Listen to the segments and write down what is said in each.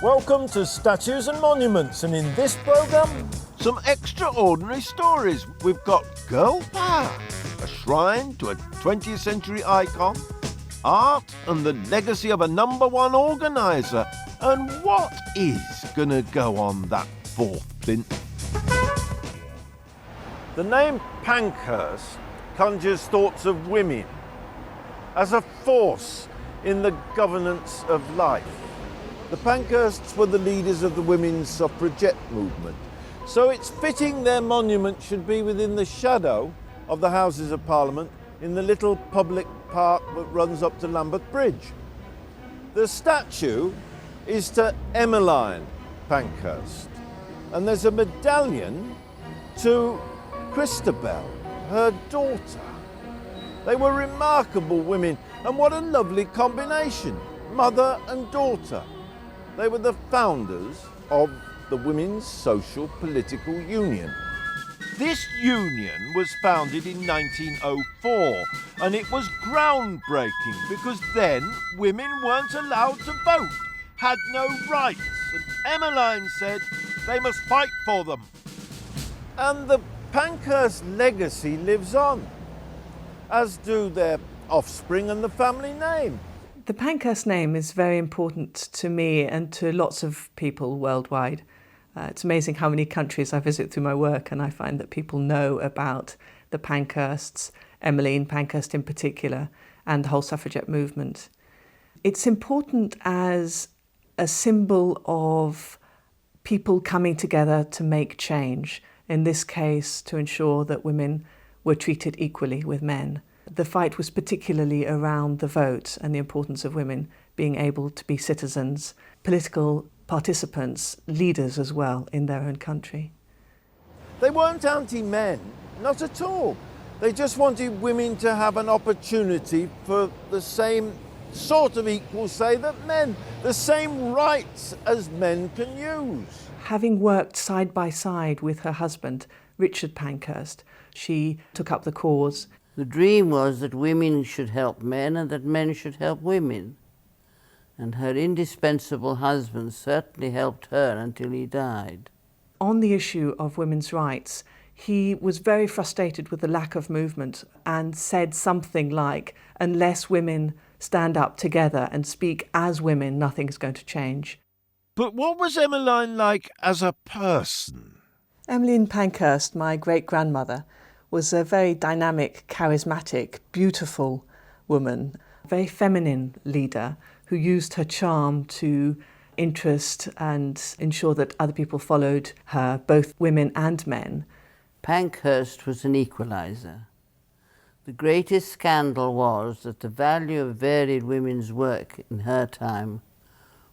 Welcome to Statues and Monuments, and in this programme, some extraordinary stories. We've got girl power, a shrine to a 20th century icon, art and the legacy of a #1 organiser, and what is going to go on that fourth plinth? the name Pankhurst conjures thoughts of women as a force in the governance of life. The Pankhursts were the leaders of the women's suffragette movement, so it's fitting their monument should be within the shadow of the Houses of Parliament in the little public park that runs up to Lambeth Bridge. The statue is to Emmeline Pankhurst, and there's a medallion to Christabel, her daughter. They were remarkable women, and what a lovely combination, mother and daughter. They were the founders of the Women's Social Political Union. This union was founded in 1904, and it was groundbreaking because then women weren't allowed to vote, had no rights, and Emmeline said they must fight for them. And the Pankhurst legacy lives on, as do their offspring and the family name. The Pankhurst name is very important to me and to lots of people worldwide. It's amazing how many countries I visit through my work, and I find that people know about the Pankhursts, Emmeline Pankhurst in particular, and the whole suffragette movement. It's important as a symbol of people coming together to make change, in this case to ensure that women were treated equally with men. The fight was particularly around the vote and the importance of women being able to be citizens, political participants, leaders as well in their own country. They weren't anti-men, not at all. They just wanted women to have an opportunity for the same sort of equal say that men, the same rights as men can use. Having worked side by side with her husband, Richard Pankhurst, she took up the cause. The dream was that women should help men and that men should help women. And her indispensable husband certainly helped her until he died. On the issue of women's rights, he was very frustrated with the lack of movement and said something like, unless women stand up together and speak as women, nothing is going to change. But what was Emmeline like as a person? Emmeline Pankhurst, my great-grandmother, was a very dynamic, charismatic, beautiful woman, a very feminine leader who used her charm to interest and ensure that other people followed her, both women and men. Pankhurst was an equaliser. The greatest scandal was that the value of varied women's work in her time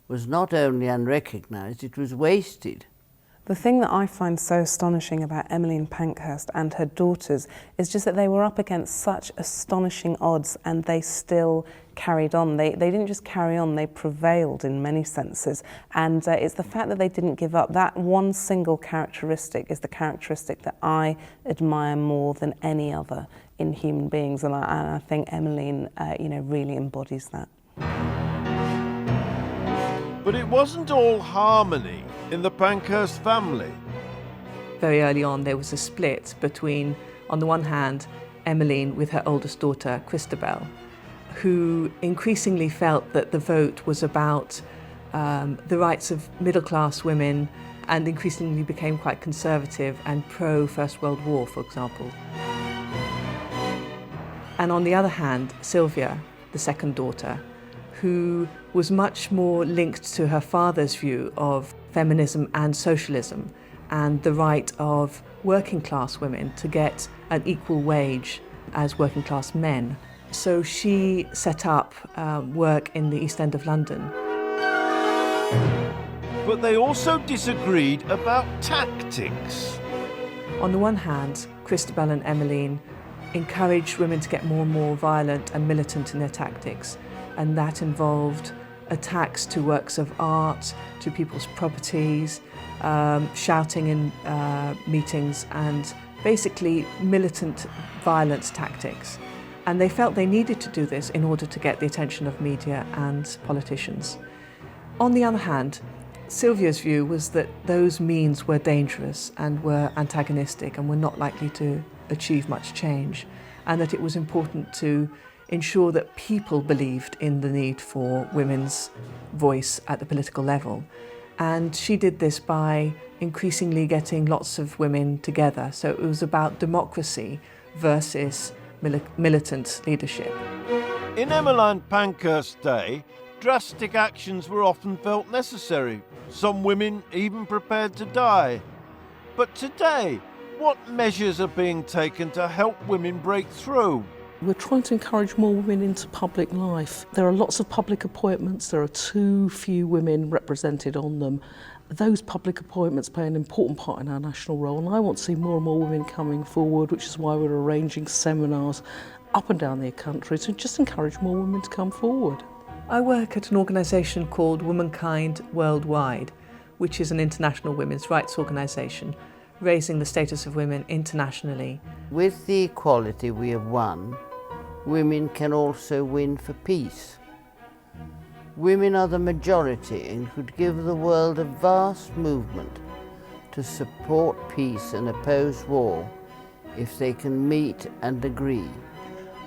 was not only unrecognised, it was wasted. The thing that I find so astonishing about Emmeline Pankhurst and her daughters is just that they were up against such astonishing odds and they still carried on. They didn't just carry on, they prevailed in many senses. And it's the fact that they didn't give up. That one single characteristic is the characteristic that I admire more than any other in human beings. And I think Emmeline really embodies that. But it wasn't all harmony in the Pankhurst family. Very early on there was a split between, on the one hand, Emmeline with her oldest daughter, Christabel, who increasingly felt that the vote was about the rights of middle-class women and increasingly became quite conservative and pro-First World War, for example. And on the other hand, Sylvia, the second daughter, who was much more linked to her father's view of feminism and socialism and the right of working class women to get an equal wage as working class men. So she set up work in the East End of London. But they also disagreed about tactics. On the one hand, Christabel and Emmeline encouraged women to get more and more violent and militant in their tactics, and that involved attacks to works of art, to people's properties, shouting in meetings, and basically militant violence tactics. And they felt they needed to do this in order to get the attention of media and politicians. On the other hand, Sylvia's view was that those means were dangerous and were antagonistic and were not likely to achieve much change, and that it was important to ensure that people believed in the need for women's voice at the political level. And she did this by increasingly getting lots of women together. So it was about democracy versus militant leadership. In Emmeline Pankhurst's day, drastic actions were often felt necessary, some women even prepared to die. But today, what measures are being taken to help women break through? We're trying to encourage more women into public life. There are lots of public appointments, there are too few women represented on them. Those public appointments play an important part in our national role, and I want to see more and more women coming forward, which is why we're arranging seminars up and down the country to just encourage more women to come forward. I work at an organisation called Womankind Worldwide, which is an international women's rights organisation, raising the status of women internationally. With the equality we have won, women can also win for peace. Women are the majority and could give the world a vast movement to support peace and oppose war if they can meet and agree.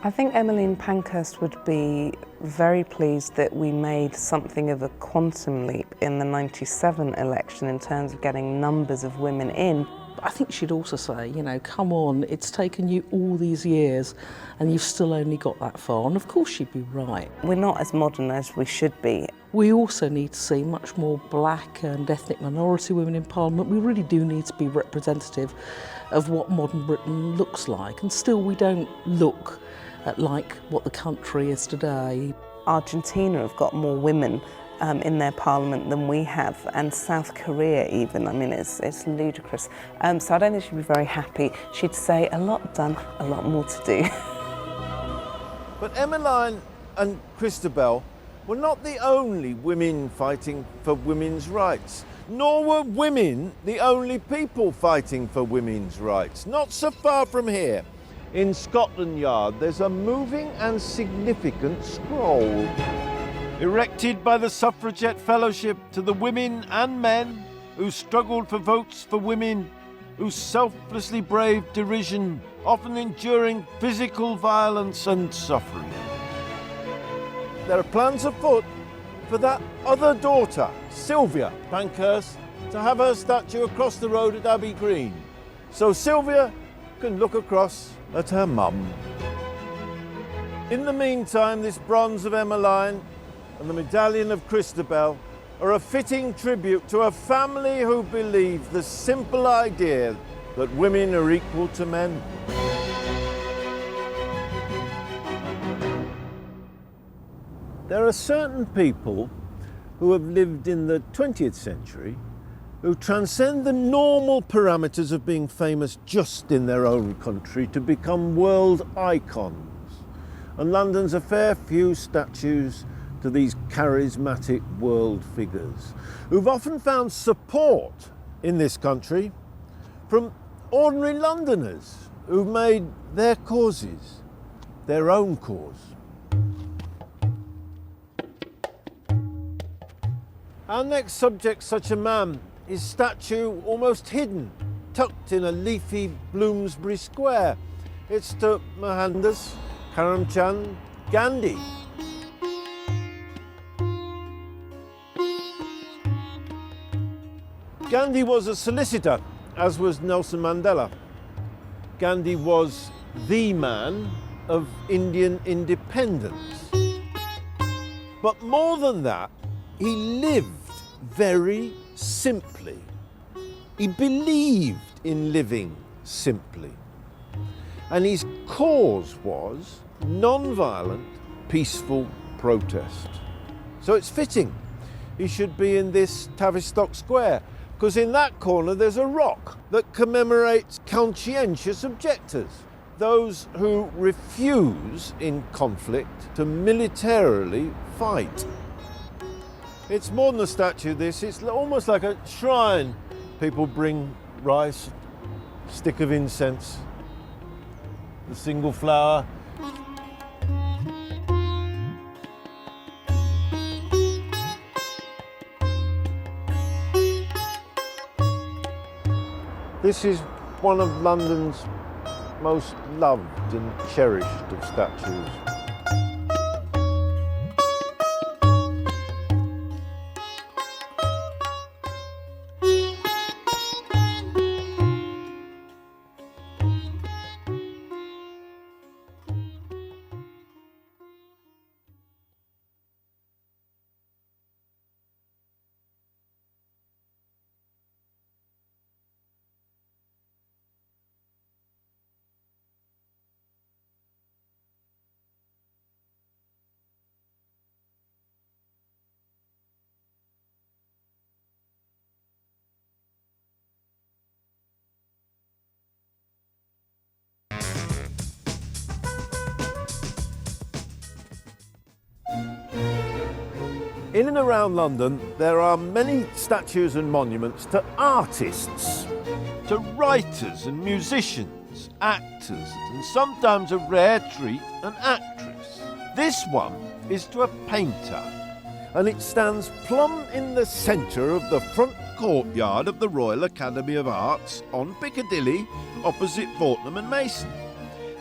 I think Emmeline Pankhurst would be very pleased that we made something of a quantum leap in the '97 election in terms of getting numbers of women in. I think she'd also say, you know, come on, it's taken you all these years and you've still only got that far. And of course she'd be right. We're not as modern as we should be. We also need to see much more black and ethnic minority women in Parliament. We really do need to be representative of what modern Britain looks like. And still we don't look like what the country is today. Argentina have got more women in their parliament than we have, and South Korea even. I mean, it's ludicrous. So I don't think she'd be very happy. She'd say, a lot done, a lot more to do. But Emmeline and Christabel were not the only women fighting for women's rights, nor were women the only people fighting for women's rights. Not so far from here, in Scotland Yard, there's a moving and significant scroll. Erected by the Suffragette Fellowship to the women and men who struggled for votes for women, who selflessly braved derision, often enduring physical violence and suffering. There are plans afoot for that other daughter, Sylvia Pankhurst, to have her statue across the road at Abbey Green, so Sylvia can look across at her mum. In the meantime, this bronze of Emmeline and the medallion of Christabel are a fitting tribute to a family who believe the simple idea that women are equal to men. There are certain people who have lived in the 20th century who transcend the normal parameters of being famous just in their own country to become world icons. And London's a fair few statues to these charismatic world figures who've often found support in this country from ordinary Londoners who've made their causes their own cause. Our next subject, such a man, his statue almost hidden, tucked in a leafy Bloomsbury Square. It's to Mahatma Gandhi. Gandhi was a solicitor, as was Nelson Mandela. Gandhi was the man of Indian independence. But more than that, he lived very simply. He believed in living simply. And his cause was non-violent, peaceful protest. So it's fitting he should be in this Tavistock Square, because in that corner there's a rock that commemorates conscientious objectors, those who refuse in conflict to militarily fight. It's more than a statue, this. It's almost like a shrine. People bring rice, stick of incense, the single flower. This is one of London's most loved and cherished of statues. In and around London, there are many statues and monuments to artists. To writers and musicians, actors, and sometimes a rare treat, an actress. This one is to a painter, And it stands plumb in the centre of the front courtyard of the Royal Academy of Arts on Piccadilly, opposite Fortnum and Mason.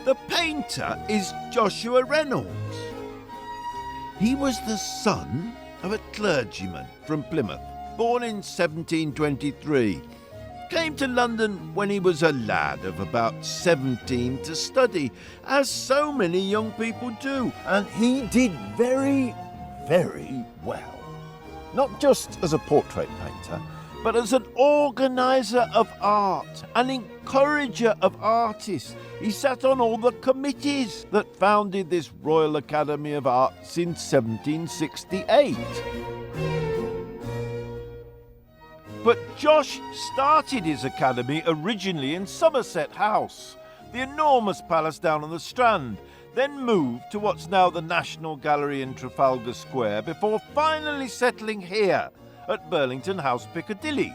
The painter is Joshua Reynolds. He was the son of a clergyman from Plymouth, born in 1723. Came to London when he was a lad of about 17 to study, as so many young people do, and he did very, very well. Not just as a portrait painter, but as an organiser of art, an encourager of artists. He sat on all the committees that founded this Royal Academy of Arts in 1768. But Josh started his academy originally in Somerset House, the enormous palace down on the Strand, then moved to what's now the National Gallery in Trafalgar Square before finally settling here at Burlington House, Piccadilly.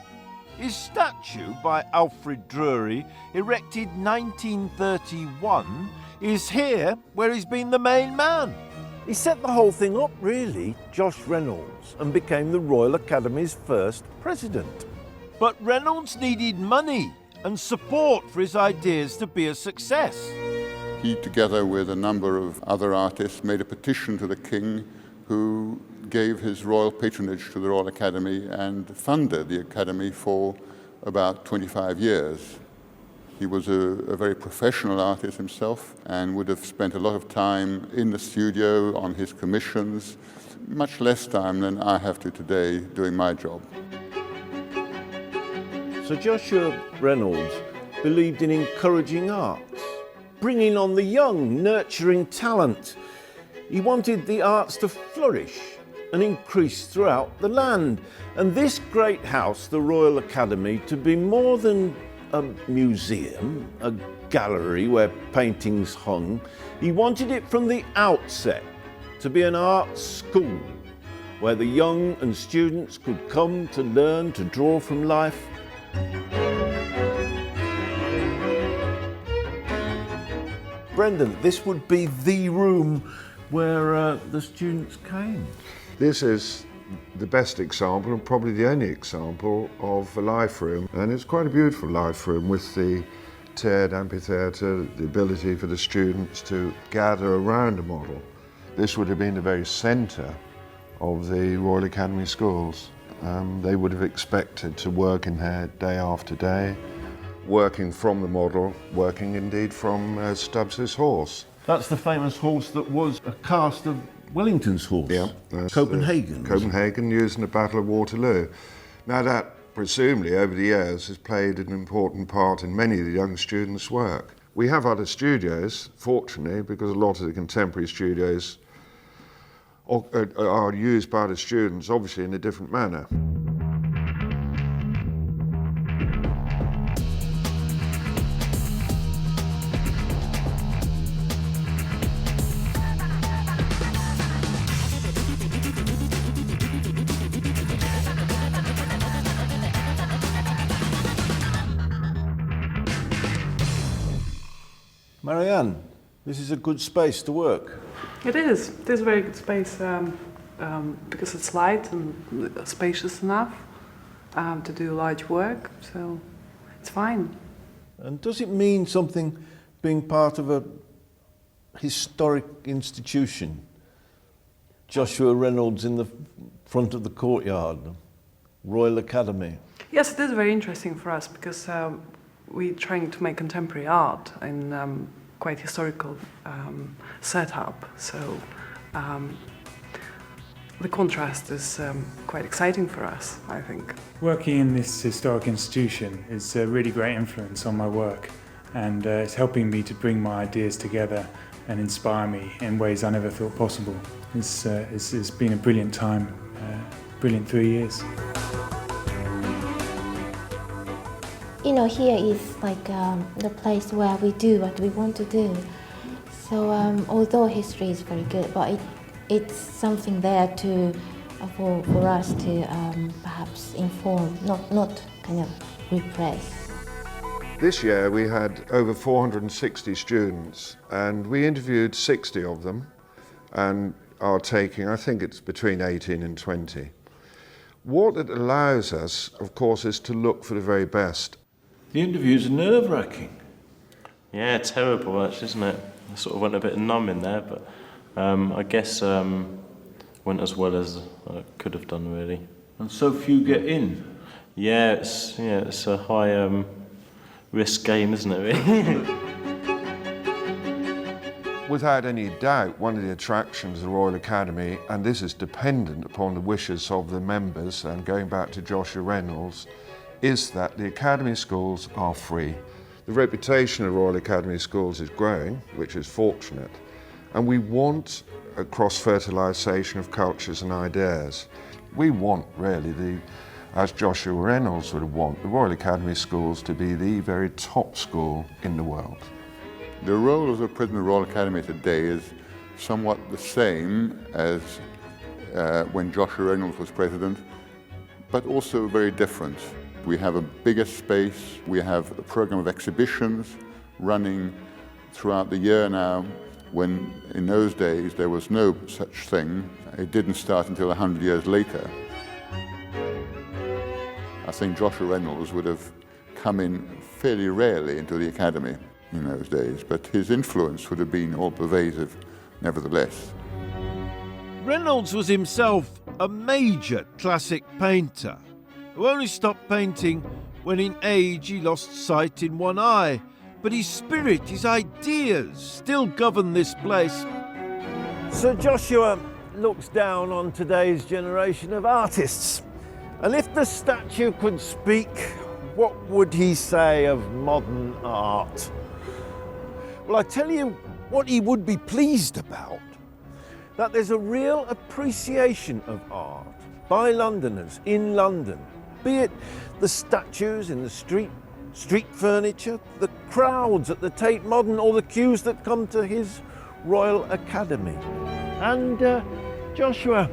His statue by Alfred Drury, erected 1931, is here where he's been the main man. he set the whole thing up, really, Josh Reynolds, and became the Royal Academy's first president. But Reynolds needed money and support for his ideas to be a success. He, together with a number of other artists, made a petition to the King, who gave his royal patronage to the Royal Academy and funded the Academy for about 25 years. He was a very professional artist himself and would have spent a lot of time in the studio on his commissions, much less time than I have to today doing my job. So Joshua Reynolds believed in encouraging arts, bringing on the young, nurturing talent. He wanted the arts to flourish and increase throughout the land. And this great house, the Royal Academy, to be more than a museum, a gallery where paintings hung. He wanted it from the outset to be an art school where the young and students could come to learn to draw from life. Brendan, this would be the room where the students came. This is the best example and probably the only example of a life room, and it's quite a beautiful life room with the tiered amphitheatre, the ability for the students to gather around a model. This would have been the very centre of the Royal Academy schools. They would have expected to work in here day after day, working from the model, working indeed from Stubbs's horse. That's the famous horse that was a cast of Wellington's horse. Yeah, that's Copenhagen. Copenhagen, used in the Battle of Waterloo. Now that, presumably, over the years, has played an important part in many of the young students' work. We have other studios, fortunately, because a lot of the contemporary studios are used by the students, obviously in a different manner. Marianne, this is a good space to work. It is. It is a very good space because it's light and spacious enough to do large work. So it's fine. And does it mean something being part of a historic institution? Joshua Reynolds in the front of the courtyard, Royal Academy. Yes, it is very interesting for us because we're trying to make contemporary art in quite historical setup. So the contrast is quite exciting for us, I think. Working in this historic institution is a really great influence on my work, and it's helping me to bring my ideas together and inspire me in ways I never thought possible. It's been a brilliant time, brilliant 3 years. You know, here is like the place where we do what we want to do. So although history is very good, but it's something there to for us to perhaps inform, not kind of repress. This year we had over 460 students and we interviewed 60 of them and are taking, I think it's between 18 and 20. What it allows us, of course, is to look for the very best. The interviews are nerve-wracking. Yeah, terrible actually, isn't it? I sort of went a bit numb in there, but I guess went as well as I could have done really. And so few get in. Yeah, it's a high risk game, isn't it really? Without any doubt, one of the attractions of the Royal Academy, and this is dependent upon the wishes of the members, and going back to Joshua Reynolds, is that the Academy schools are free. The reputation of Royal Academy schools is growing, which is fortunate, and we want a cross-fertilisation of cultures and ideas. We want really, as Joshua Reynolds would want, the Royal Academy schools to be the very top school in the world. The role of the President of the Royal Academy today is somewhat the same as when Joshua Reynolds was president, but also very different. We have a bigger space, we have a program of exhibitions running throughout the year now, when in those days there was no such thing. It didn't start until 100 years later. I think Joshua Reynolds would have come in fairly rarely into the Academy in those days, but his influence would have been all-pervasive nevertheless. Reynolds was himself a major classic painter who only stopped painting when in age he lost sight in one eye. But his spirit, his ideas still govern this place. Sir Joshua looks down on today's generation of artists. And if the statue could speak, what would he say of modern art? Well, I tell you what he would be pleased about, that there's a real appreciation of art by Londoners in London, be it the statues in the street furniture, the crowds at the Tate Modern, or the queues that come to his Royal Academy. And Joshua,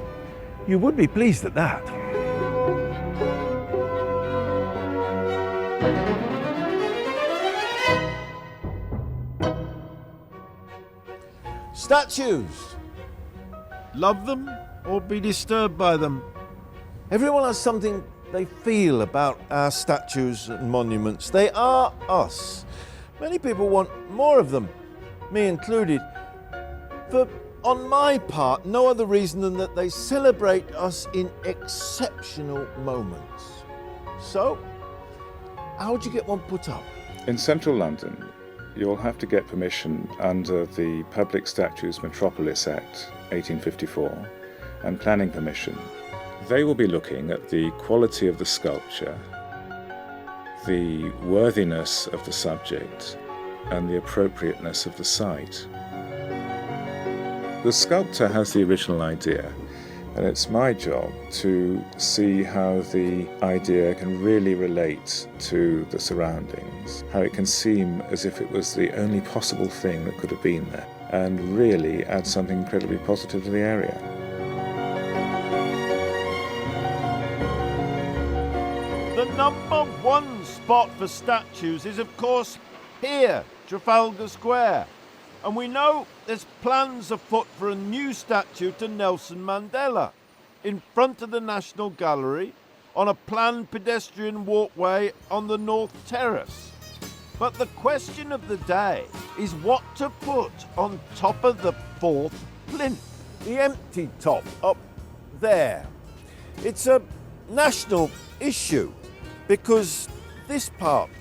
you would be pleased at that. Statues. Love them or be disturbed by them? Everyone has something they feel about our statues and monuments. They are us. Many people want more of them, me included. For, on my part, no other reason than that they celebrate us in exceptional moments. So, how would you get one put up? In central London, you'll have to get permission under the Public Statues Metropolis Act 1854 and planning permission. They will be looking at the quality of the sculpture, the worthiness of the subject, and the appropriateness of the site. The sculptor has the original idea, and it's my job to see how the idea can really relate to the surroundings, how it can seem as if it was the only possible thing that could have been there, and really add something incredibly positive to the area. The number one spot for statues is, of course, here, Trafalgar Square. And we know there's plans afoot for a new statue to Nelson Mandela in front of the National Gallery on a planned pedestrian walkway on the North Terrace. But the question of the day is what to put on top of the fourth plinth. The empty top up there. It's a national issue because this part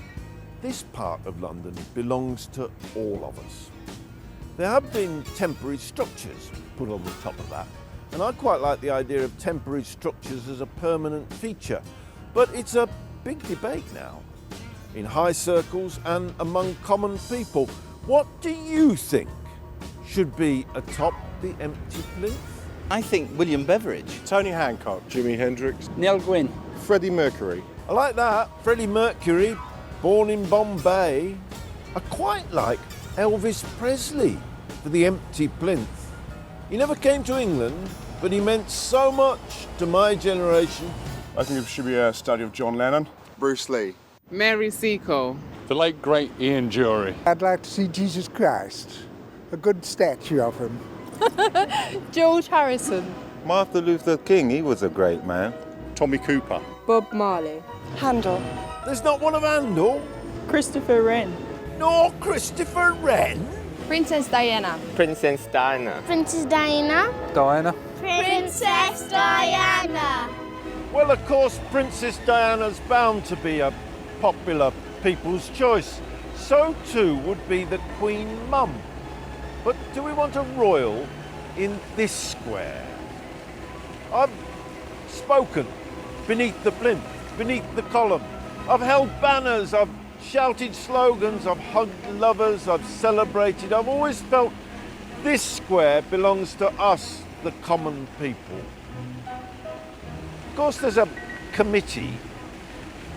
of London belongs to all of us. There have been temporary structures put on the top of that, and I quite like the idea of temporary structures as a permanent feature, but it's a big debate now in high circles and among common people. What do you think should be atop the empty plinth? I think William Beveridge. Tony Hancock. Jimi Hendrix. Neil Gwynn. Freddie Mercury. I like that. Freddie Mercury, born in Bombay. I quite like Elvis Presley for the empty plinth. He never came to England, but he meant so much to my generation. I think it should be a study of John Lennon. Bruce Lee. Mary Seacole. The late, great Ian Dury. I'd like to see Jesus Christ. A good statue of him. George Harrison. Martin Luther King, he was a great man. Tommy Cooper. Bob Marley. Handel. There's not one of Handel. Christopher Wren. No, Christopher Wren. Princess Diana. Princess Diana. Princess Diana. Diana. Princess Diana. Well, of course, Princess Diana's bound to be a popular people's choice. So too would be the Queen Mum. But do we want a royal in this square? I've spoken beneath the plinth, beneath the column. I've held banners, I've shouted slogans, I've hugged lovers, I've celebrated. I've always felt this square belongs to us, the common people. Of course, there's a committee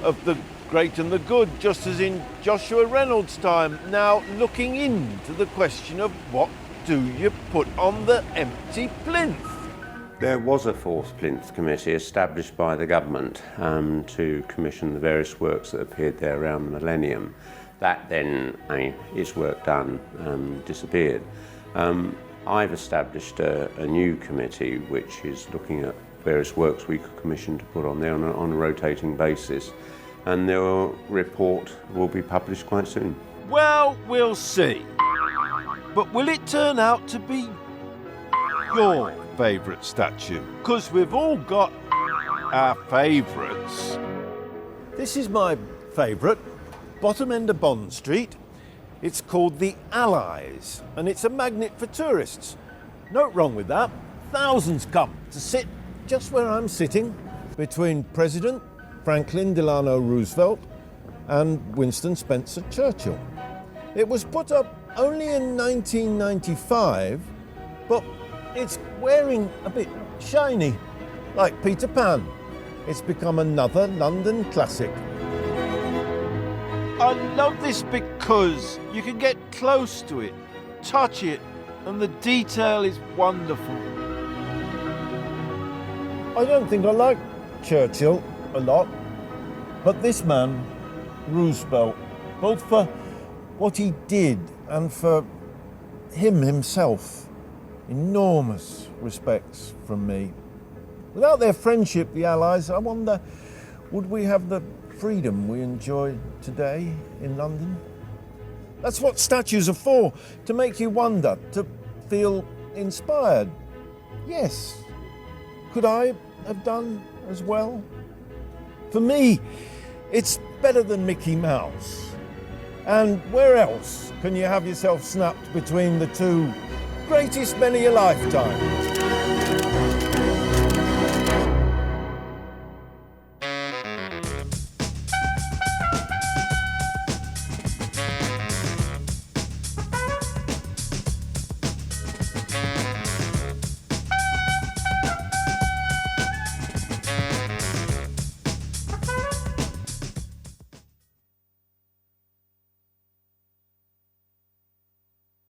of the great and the good, just as in Joshua Reynolds' time, now looking into the question of what do you put on the empty plinth? There was a fourth plinth committee established by the government to commission the various works that appeared there around the millennium. That then, its work done, disappeared. I've established a new committee which is looking at various works we could commission to put on there on a rotating basis. And their report will be published quite soon. Well, we'll see. But will it turn out to be your favourite statue? Because we've all got our favourites. This is my favourite, bottom end of Bond Street. It's called the Allies, and it's a magnet for tourists. Note wrong with that. Thousands come to sit just where I'm sitting, between President Franklin Delano Roosevelt and Winston Spencer Churchill. It was put up only in 1995, but it's wearing a bit shiny, like Peter Pan. It's become another London classic. I love this because you can get close to it, touch it, and the detail is wonderful. I don't think I like Churchill a lot, but this man, Roosevelt, both for what he did and for him himself, enormous respects from me. Without their friendship, the Allies, I wonder, would we have the freedom we enjoy today in London? That's what statues are for, to make you wonder, to feel inspired. Yes, could I have done as well? For me, it's better than Mickey Mouse. And where else can you have yourself snapped between the two greatest men of your lifetime?